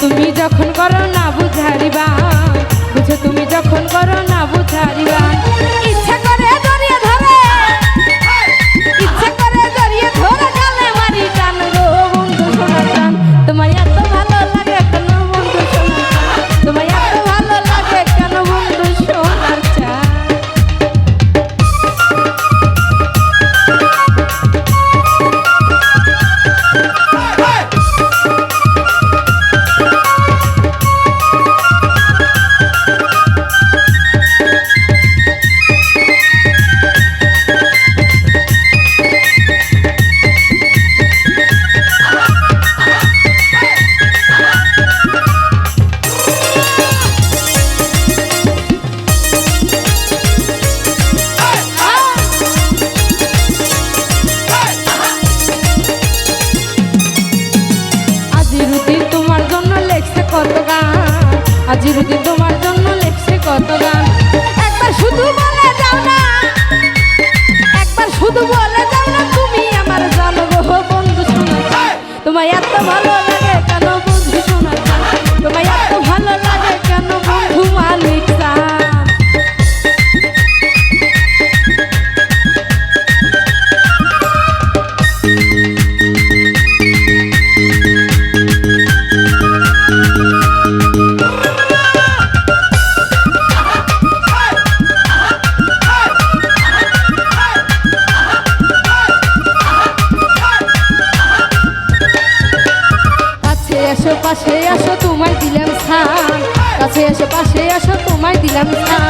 তুমি যখন করো না বুঝারিবা, বুঝে তুমি যখন করো না বুঝারিবা, ইচ্ছা করে জড়িয়ে ধরে, ইচ্ছা করে জড়িয়ে ধরে গালে মারি টান গো বন্ধু সোনা টান। তোমায় এত ভালো লাগে কেন বন্ধু সোনা টান, তোমায় এত ভালো লাগে কেন বন্ধু সোনার চান। আজিরুদ্দিন তোমার জন্য লেখছে কত গান, একবার শুধু বলে যাও না, একবার শুধু বলে যাও না তুমি আমার জানো গো বন্ধু শোনা চান। তোমায় এত ভালো লাগে কেন বন্ধু শোনা চান, তোমায় এত ভালো লাগে কেন বন্ধু মালিক চান। পাশে আসো তোমায় দিলাম স্থান, কাছে এসো পাশে আসো তোমায় দিলাম স্থান।